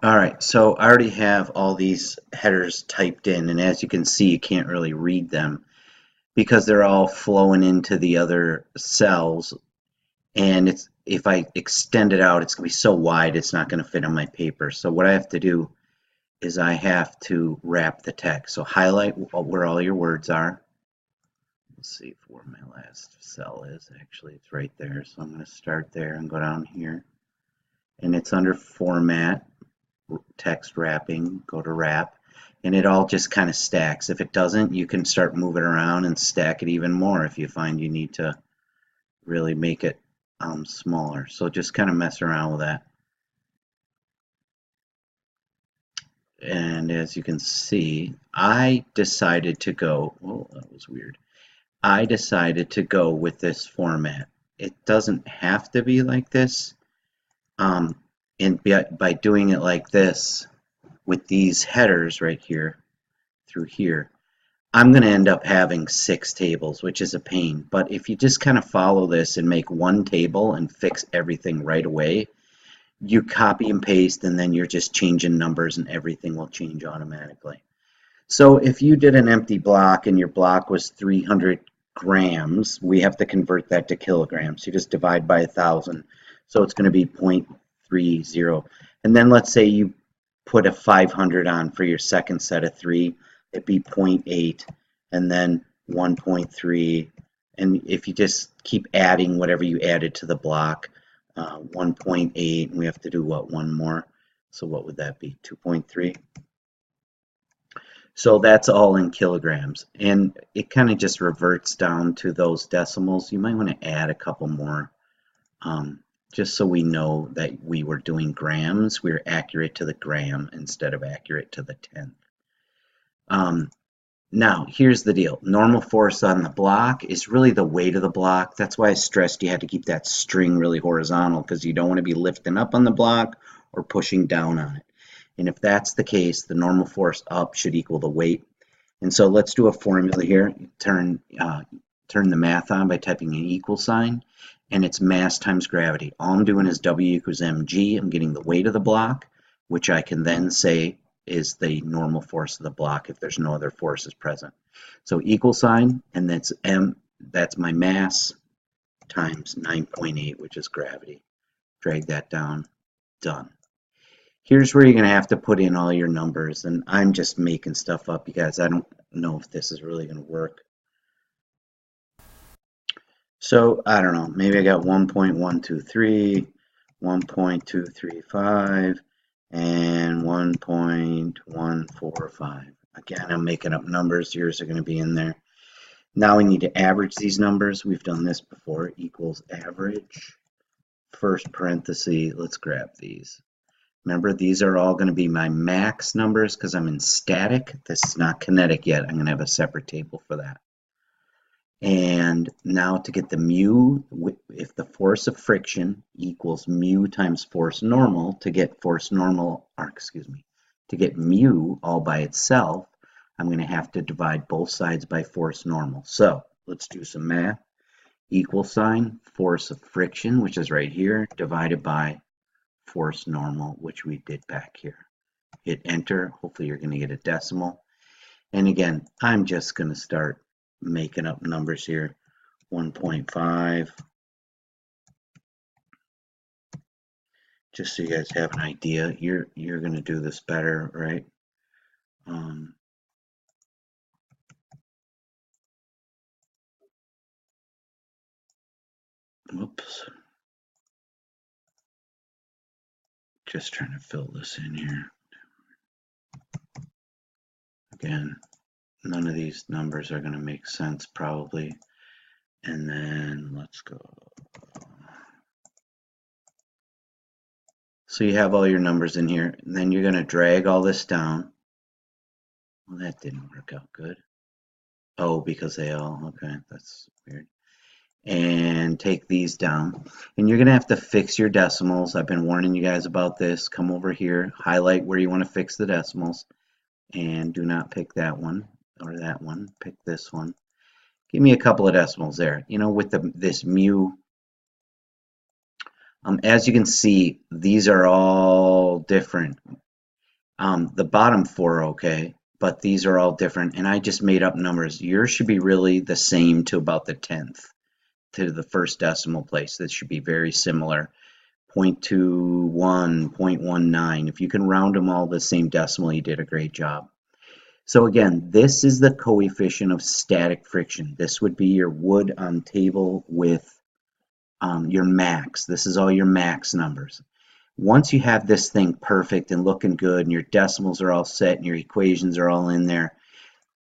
All right, so I already have all these headers typed in, and as you can see, you can't really read them because they're all flowing into the other cells. And it's if I extend it out, it's going to be so wide, it's not going to fit on my paper. So what I have to do is I have to wrap the text. So highlight where all your words are. Let's see where my last cell is. Actually, it's right there. So I'm going to start there and go down here. And it's under Format, Text Wrapping. Go to Wrap. And it all just kind of stacks. If it doesn't, you can start moving around and stack it even more if you find you need to really make it smaller. So just kind of mess around with that. And as you can see, I decided to go, oh, that was weird. I decided to go with this format. It doesn't have to be like this. And by doing it like this, with these headers right here, through here, I'm going to end up having 6 tables, which is a pain. But if you just kind of follow this and make one table and fix everything right away, you copy and paste, and then you're just changing numbers and everything will change automatically. So if you did an empty block and your block was 300 grams, we have to convert that to kilograms. You just divide by 1,000. So it's going to be 0.30. And then let's say you put a 500 on for your second set of 3, it'd be 0.8 and then 1.3. And if you just keep adding whatever you added to the block, 1.8, and we have to do what, one more? So what would that be? 2.3. So that's all in kilograms, and it kind of just reverts down to those decimals. You might want to add a couple more, just so we know that we were doing grams. We were accurate to the gram instead of accurate to the tenth. Now, here's the deal. Normal force on the block is really the weight of the block. That's why I stressed you had to keep that string really horizontal, because you don't want to be lifting up on the block or pushing down on it. And if that's the case, the normal force up should equal the weight. And so let's do a formula here. Turn the math on by typing an equal sign, and it's mass times gravity. All I'm doing is W equals mg. I'm getting the weight of the block, which I can then say is the normal force of the block if there's no other forces present. So equal sign, and that's m, that's my mass, times 9.8, which is gravity. Drag that down, done. Here's where you're going to have to put in all your numbers, and I'm just making stuff up, you guys. I don't know if this is really going to work. So, I don't know, maybe I got 1.123, 1.235, and 1.145. Again, I'm making up numbers. Yours are going to be in there. Now we need to average these numbers. We've done this before. Equals average. First parenthesis, let's grab these. Remember, these are all going to be my max numbers because I'm in static. This is not kinetic yet. I'm going to have a separate table for that. And now to get the mu, if the force of friction equals mu times force normal, to get force normal, or excuse me, to get mu all by itself, I'm going to have to divide both sides by force normal. So let's do some math. Equal sign, force of friction, which is right here, divided by force normal, which we did back here. Hit enter. Hopefully you're going to get a decimal. And again, I'm just going to start making up numbers here. 1.5, just so you guys have an idea. You're going to do this better, right? Whoops. Just trying to fill this in here. Again, none of these numbers are going to make sense probably. And then let's go. So you have all your numbers in here, and then you're going to drag all this down. Well, that didn't work out good. Oh, because they all, okay, that's weird. And take these down. And you're going to have to fix your decimals. I've been warning you guys about this. Come over here, highlight where you want to fix the decimals, and do not pick that one or that one. Pick this one. Give me a couple of decimals there. You know, with this mu, as you can see, these are all different. The bottom four are okay, but these are all different, and I just made up numbers. Yours should be really the same to about the 10th, to the first decimal place. This should be very similar. 0.21, 0.19. If you can round them all the same decimal, you did a great job. So again, this is the coefficient of static friction. This would be your wood on table with your max. This is all your max numbers. Once you have this thing perfect and looking good and your decimals are all set and your equations are all in there,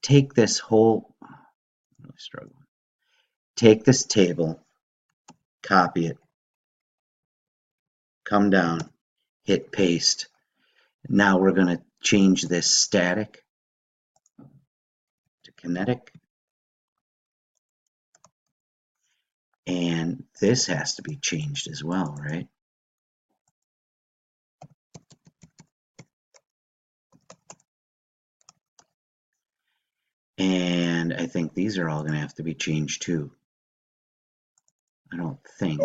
take this whole, I'm really struggling. Take this table, copy it, come down, hit paste. Now we're going to change this static to kinetic. And this has to be changed as well, right? And I think these are all going to have to be changed too. I don't think.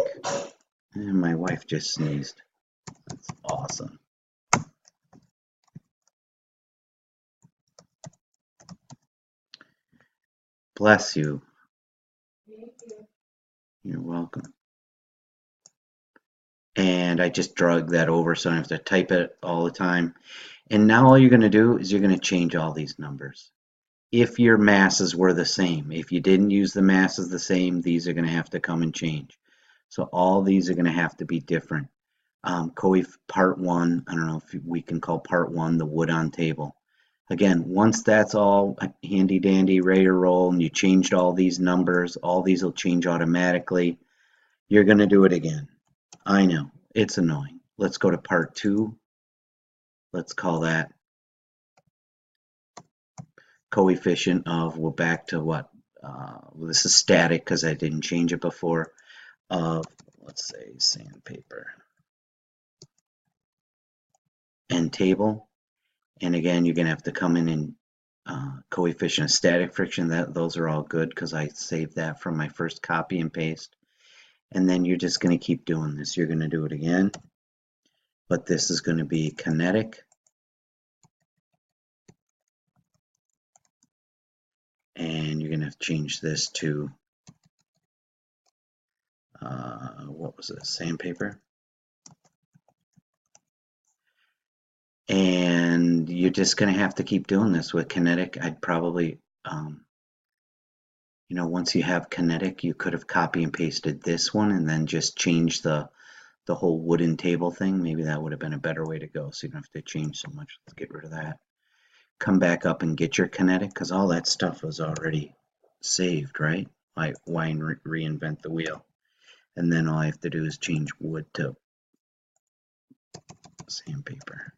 And my wife just sneezed. That's awesome. Bless you. You're welcome. And I just drug that over so I don't have to type it all the time. And now all you're going to do is you're going to change all these numbers. If your masses were the same, if you didn't use the masses the same, these are going to have to come and change. So all these are going to have to be different. Part 1, I don't know if we can call part 1 the wood on table. Again, once that's all handy dandy, ready to roll, and you changed all these numbers, all these will change automatically. You're going to do it again. I know, it's annoying. Let's go to part 2. Let's call that coefficient of, we're back to what? This is static because I didn't change it before. Of, let's say, sandpaper. And table. And again, you're going to have to come in and coefficient of static friction. Those are all good because I saved that from my first copy and paste. And then you're just going to keep doing this. You're going to do it again. But this is going to be kinetic. And you're going to have to change this to, what was it, sandpaper? And you're just going to have to keep doing this with kinetic. I'd probably, you know, once you have kinetic, you could have copy and pasted this one and then just change the whole wooden table thing. Maybe that would have been a better way to go, so you don't have to change so much. Let's get rid of that. Come back up and get your kinetic, because all that stuff was already saved, right? Why reinvent the wheel? And then all I have to do is change wood to sandpaper.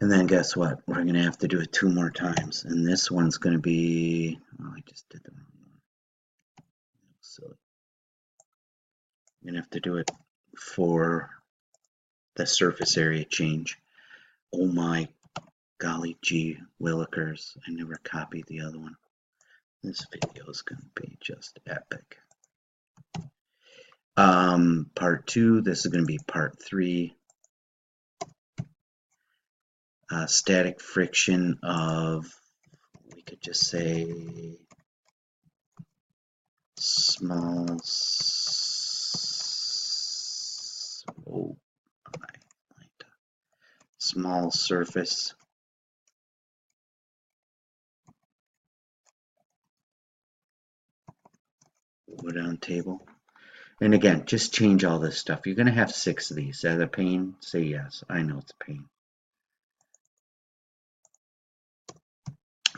And then guess what? We're going to have to do it 2 more times. And this one's going to be, oh, I just did the wrong one. Silly. I'm going to have to do it for the surface area change. Oh my golly gee willikers. I never copied the other one. This video is going to be just epic. Part 2, this is going to be part 3. Static friction of, we could just say, small, small surface wood on table. And again, just change all this stuff. You're going to have 6 of these. Is that a pain? Say yes. I know it's a pain.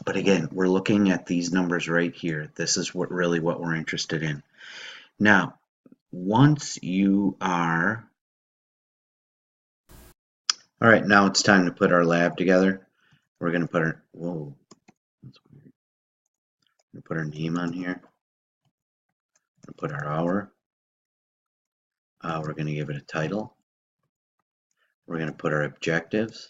But again, we're looking at these numbers right here. This is what we're interested in. Now, once you are, all right, now it's time to put our lab together. We're going to put our, whoa, that's weird. We're going to put our name on here. We're going to put our hour. We're going to give it a title. We're going to put our objectives.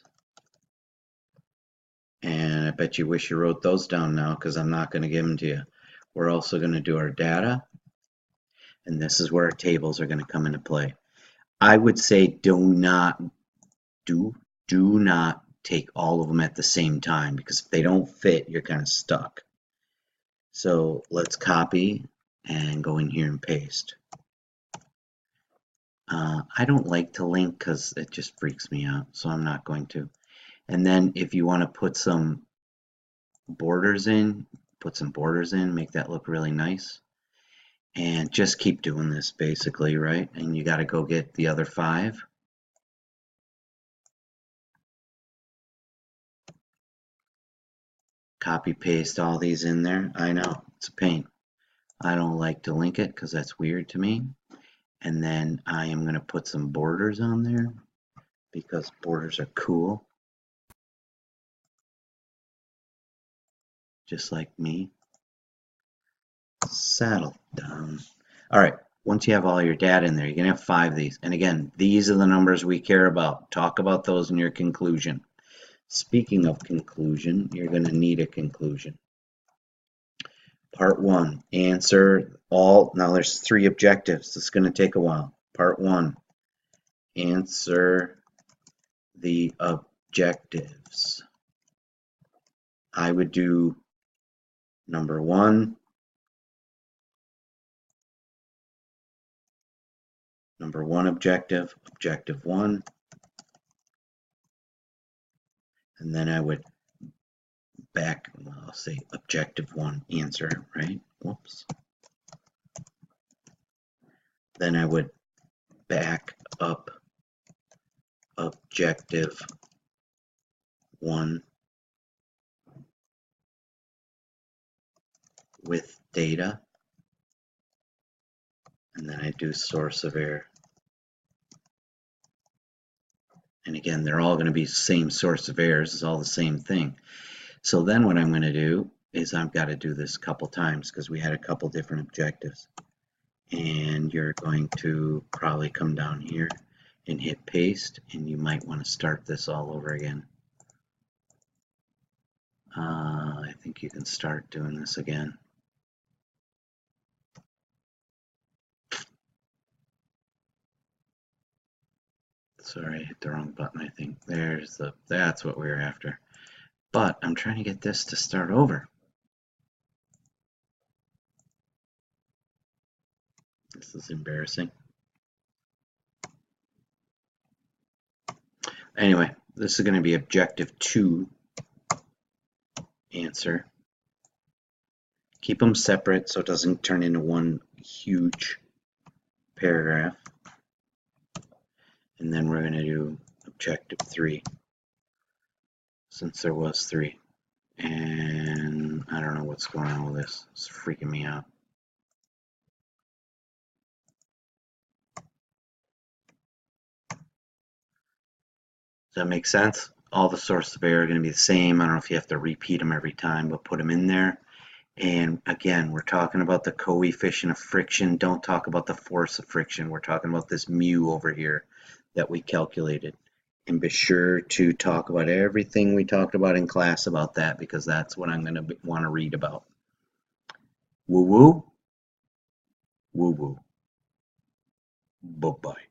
And I bet you wish you wrote those down now, because I'm not going to give them to you. We're also going to do our data. And this is where our tables are going to come into play. I would say do not take all of them at the same time, because if they don't fit, you're kind of stuck. So let's copy and go in here and paste. I don't like to link because it just freaks me out, so I'm not going to. And then if you want to put some borders in, make that look really nice. And just keep doing this basically, right? And you got to go get the other 5. Copy paste all these in there. I know, it's a pain. I don't like to link it because that's weird to me. And then I am going to put some borders on there because borders are cool. Just like me. Saddle down. All right, once you have all your data in there, you're going to have 5 of these. And again, these are the numbers we care about. Talk about those in your conclusion. Speaking of conclusion, you're going to need a conclusion. Part 1, answer all. Now there's 3 objectives. It's going to take a while. Part 1, answer the objectives. I would do number 1, number 1 objective, objective 1, and then I would I'll say objective 1 answer, right? Whoops. Then I would back up objective 1 with data, and then I do source of error. And again, they're all going to be the same source of errors. It's all the same thing. So then what I'm going to do is I've got to do this a couple times because we had a couple different objectives. And you're going to probably come down here and hit paste, and you might want to start this all over again. I think you can start doing this again. Sorry, I hit the wrong button, I think. That's what we were after. But I'm trying to get this to start over. This is embarrassing. Anyway, this is going to be objective 2 answer. Keep them separate so it doesn't turn into one huge paragraph. And then we're going to do objective 3, since there was 3. And I don't know what's going on with this. It's freaking me out. Does that make sense? All the sources of error are going to be the same. I don't know if you have to repeat them every time, but put them in there. And again, we're talking about the coefficient of friction. Don't talk about the force of friction. We're talking about this mu over here that we calculated. And be sure to talk about everything we talked about in class about that, because that's what I'm going to want to read about. Woo-woo. Woo-woo. Bye-bye.